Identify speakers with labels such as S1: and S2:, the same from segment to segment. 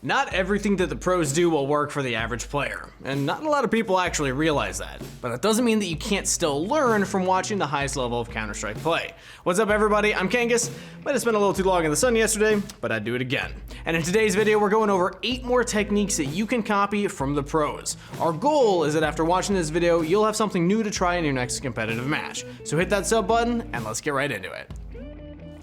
S1: Not everything that the pros do will work for the average player, and not a lot of people actually realize that. But that doesn't mean that you can't still learn from watching the highest level of Counter-Strike play. What's up everybody, I'm Kangas. Might have spent a little too long in the sun yesterday, but I'd do it again. And in today's video, we're going over 8 more techniques that you can copy from the pros. Our goal is that after watching this video, you'll have something new to try in your next competitive match. So hit that sub button, and let's get right into it.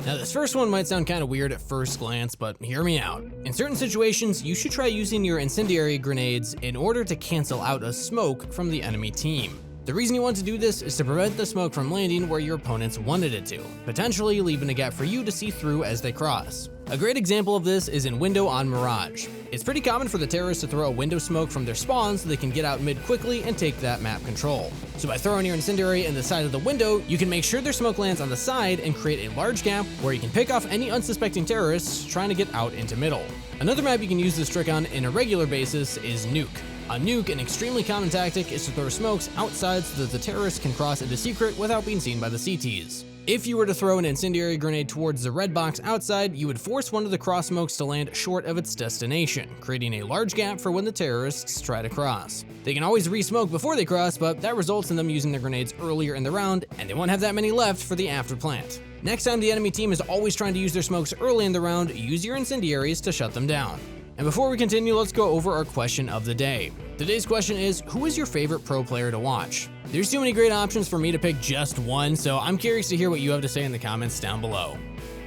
S2: Now this first one might sound kind of weird at first glance, but hear me out. In certain situations, you should try using your incendiary grenades in order to cancel out a smoke from the enemy team. The reason you want to do this is to prevent the smoke from landing where your opponents wanted it to, potentially leaving a gap for you to see through as they cross. A great example of this is in Window on Mirage. It's pretty common for the terrorists to throw a window smoke from their spawn so they can get out mid quickly and take that map control. So by throwing your incendiary in the side of the window, you can make sure their smoke lands on the side and create a large gap where you can pick off any unsuspecting terrorists trying to get out into middle. Another map you can use this trick on in a regular basis is Nuke. On Nuke, an extremely common tactic is to throw smokes outside so that the terrorists can cross into secret without being seen by the CTs. If you were to throw an incendiary grenade towards the red box outside, you would force one of the cross smokes to land short of its destination, creating a large gap for when the terrorists try to cross. They can always re-smoke before they cross, but that results in them using their grenades earlier in the round, and they won't have that many left for the after plant. Next time the enemy team is always trying to use their smokes early in the round, use your incendiaries to shut them down. And before we continue, let's go over our question of the day. Today's question is, who is your favorite pro player to watch? There's too many great options for me to pick just one, so I'm curious to hear what you have to say in the comments down below.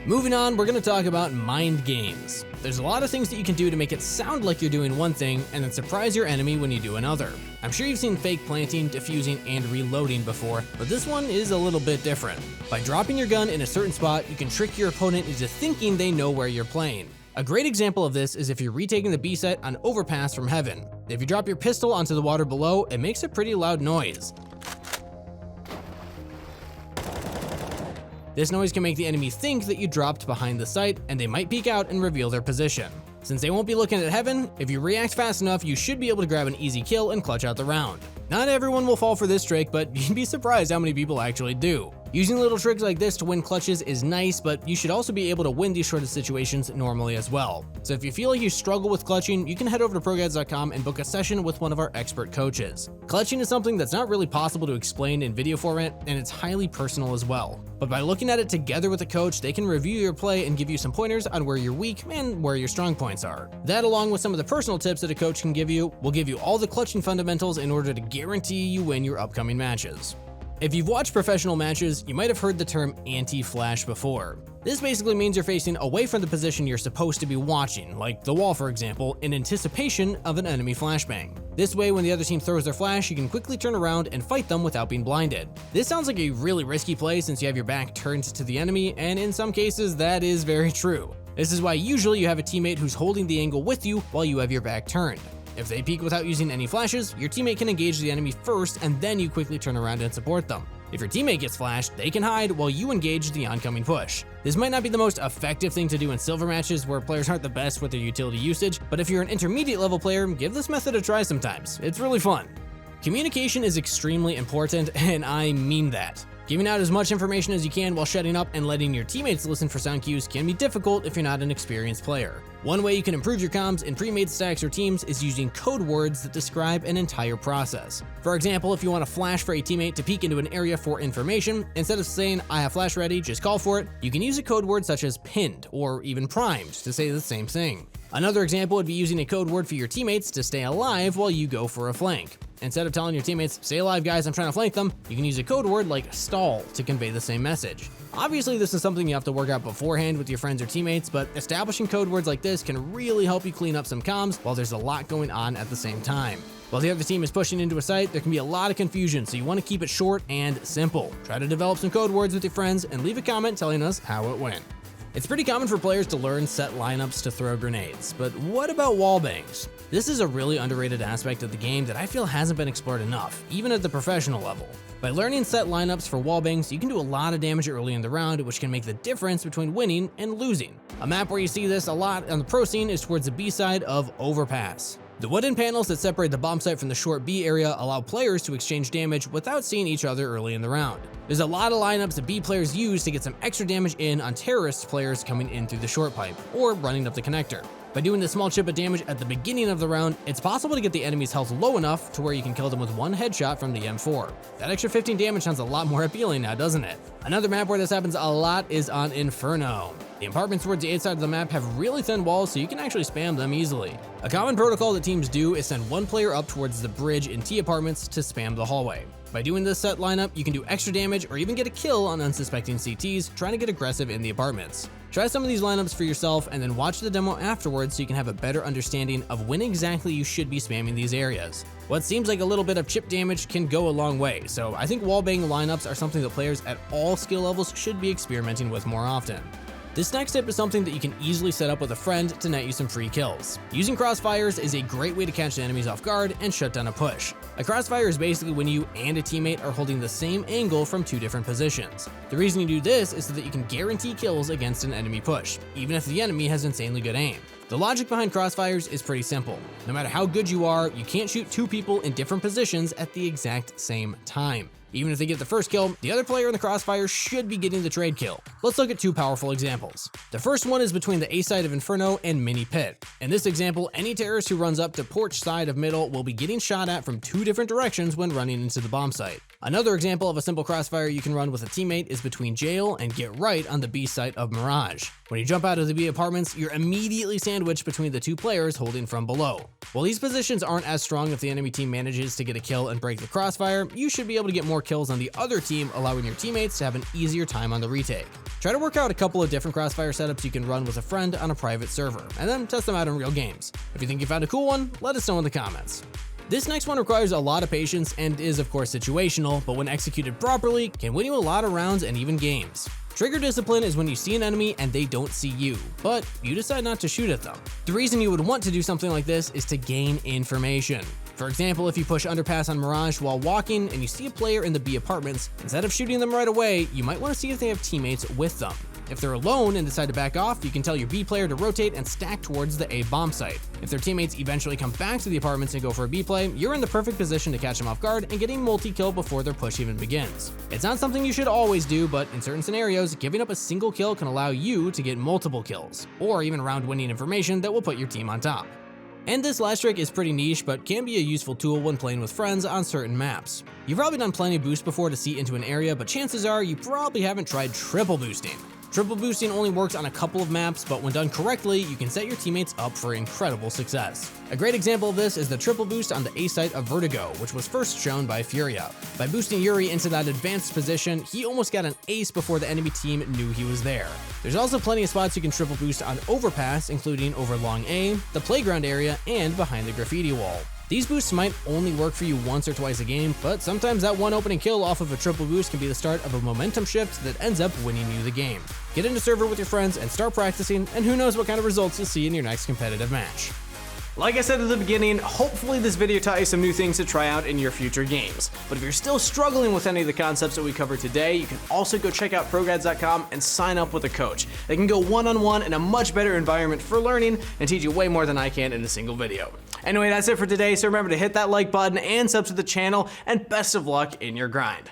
S2: Moving on, we're going to talk about mind games. There's a lot of things that you can do to make it sound like you're doing one thing and then surprise your enemy when you do another. I'm sure you've seen fake planting, defusing, and reloading before, but this one is a little bit different. By dropping your gun in a certain spot, you can trick your opponent into thinking they know where you're playing. A great example of this is if you're retaking the B site on Overpass from Heaven. If you drop your pistol onto the water below, it makes a pretty loud noise. This noise can make the enemy think that you dropped behind the site, and they might peek out and reveal their position. Since they won't be looking at Heaven, if you react fast enough, you should be able to grab an easy kill and clutch out the round. Not everyone will fall for this trick, but you'd be surprised how many people actually do. Using little tricks like this to win clutches is nice, but you should also be able to win these sort of situations normally as well. So if you feel like you struggle with clutching, you can head over to ProGuides.com and book a session with one of our expert coaches. Clutching is something that's not really possible to explain in video format, and it's highly personal as well. But by looking at it together with a coach, they can review your play and give you some pointers on where you're weak and where your strong points are. That, along with some of the personal tips that a coach can give you, will give you all the clutching fundamentals in order to guarantee you win your upcoming matches. If you've watched professional matches, you might have heard the term Antiflash before. This basically means you're facing away from the position you're supposed to be watching, like the wall for example, in anticipation of an enemy flashbang. This way, when the other team throws their flash, you can quickly turn around and fight them without being blinded. This sounds like a really risky play since you have your back turned to the enemy, and in some cases that is very true. This is why usually you have a teammate who's holding the angle with you while you have your back turned. If they peek without using any flashes, your teammate can engage the enemy first and then you quickly turn around and support them. If your teammate gets flashed, they can hide while you engage the oncoming push. This might not be the most effective thing to do in silver matches where players aren't the best with their utility usage, but if you're an intermediate level player, give this method a try sometimes. It's really fun. Communication is extremely important, and I mean that. Giving out as much information as you can while shutting up and letting your teammates listen for sound cues can be difficult if you're not an experienced player. One way you can improve your comms in pre-made stacks or teams is using code words that describe an entire process. For example, if you want a flash for a teammate to peek into an area for information, instead of saying, "I have flash ready, just call for it," you can use a code word such as pinned or even primed to say the same thing. Another example would be using a code word for your teammates to stay alive while you go for a flank. Instead of telling your teammates, "Stay alive guys, I'm trying to flank them," you can use a code word like stall to convey the same message. Obviously this is something you have to work out beforehand with your friends or teammates, but establishing code words like this can really help you clean up some comms while there's a lot going on at the same time. While the other team is pushing into a site, there can be a lot of confusion, so you want to keep it short and simple. Try to develop some code words with your friends and leave a comment telling us how it went. It's pretty common for players to learn set lineups to throw grenades, but what about wallbangs? This is a really underrated aspect of the game that I feel hasn't been explored enough, even at the professional level. By learning set lineups for wallbangs, you can do a lot of damage early in the round, which can make the difference between winning and losing. A map where you see this a lot on the pro scene is towards the B side of Overpass. The wooden panels that separate the bomb site from the short B area allow players to exchange damage without seeing each other early in the round. There's a lot of lineups that B players use to get some extra damage in on terrorist players coming in through the short pipe, or running up the connector. By doing this small chip of damage at the beginning of the round, it's possible to get the enemy's health low enough to where you can kill them with one headshot from the M4. That extra 15 damage sounds a lot more appealing now, doesn't it? Another map where this happens a lot is on Inferno. The apartments towards the 8th side of the map have really thin walls, so you can actually spam them easily. A common protocol that teams do is send one player up towards the bridge in T apartments to spam the hallway. By doing this set lineup, you can do extra damage or even get a kill on unsuspecting CTs trying to get aggressive in the apartments. Try some of these lineups for yourself and then watch the demo afterwards so you can have a better understanding of when exactly you should be spamming these areas. What seems like a little bit of chip damage can go a long way, so I think wallbang lineups are something that players at all skill levels should be experimenting with more often. This next tip is something that you can easily set up with a friend to net you some free kills. Using Crossfires is a great way to catch the enemies off guard and shut down a push. A crossfire is basically when you and a teammate are holding the same angle from two different positions. The reason you do this is so that you can guarantee kills against an enemy push, even if the enemy has insanely good aim. The logic behind Crossfires is pretty simple. No matter how good you are, you can't shoot two people in different positions at the exact same time. Even if they get the first kill, the other player in the crossfire should be getting the trade kill. Let's look at two powerful examples. The first one is between the A side of Inferno and Mini Pit. In this example, any terrorist who runs up to porch side of middle will be getting shot at from two different directions when running into the bomb site. Another example of a simple crossfire you can run with a teammate is between jail and get right on the B site of Mirage. When you jump out of the B apartments, you're immediately sandwiched between the two players holding from below. While these positions aren't as strong if the enemy team manages to get a kill and break the crossfire, you should be able to get more kills on the other team, allowing your teammates to have an easier time on the retake. Try to work out a couple of different crossfire setups you can run with a friend on a private server, and then test them out in real games. If you think you found a cool one, let us know in the comments. This next one requires a lot of patience and is of course situational, but when executed properly, can win you a lot of rounds and even games. Trigger discipline is when you see an enemy and they don't see you, but you decide not to shoot at them. The reason you would want to do something like this is to gain information. For example, if you push underpass on Mirage while walking and you see a player in the B apartments, instead of shooting them right away, you might want to see if they have teammates with them. If they're alone and decide to back off, you can tell your B player to rotate and stack towards the A bomb site. If their teammates eventually come back to the apartments and go for a B play, you're in the perfect position to catch them off guard and getting multi-kill before their push even begins. It's not something you should always do, but in certain scenarios, giving up a single kill can allow you to get multiple kills, or even round-winning information that will put your team on top. And this last trick is pretty niche, but can be a useful tool when playing with friends on certain maps. You've probably done plenty of boost before to see into an area, but chances are you probably haven't tried triple boosting. Triple boosting only works on a couple of maps, but when done correctly, you can set your teammates up for incredible success. A great example of this is the triple boost on the A site of Vertigo, which was first shown by Furia. By boosting Yuri into that advanced position, he almost got an ace before the enemy team knew he was there. There's also plenty of spots you can triple boost on Overpass, including over Long A, the playground area, and behind the graffiti wall. These boosts might only work for you once or twice a game, but sometimes that one opening kill off of a triple boost can be the start of a momentum shift that ends up winning you the game. Get into server with your friends and start practicing, and who knows what kind of results you'll see in your next competitive match.
S1: Like I said at the beginning, hopefully this video taught you some new things to try out in your future games. But if you're still struggling with any of the concepts that we covered today, you can also go check out ProGuides.com and sign up with a coach. They can go one-on-one in a much better environment for learning and teach you way more than I can in a single video. Anyway, that's it for today, so remember to hit that like button and sub to the channel, and best of luck in your grind.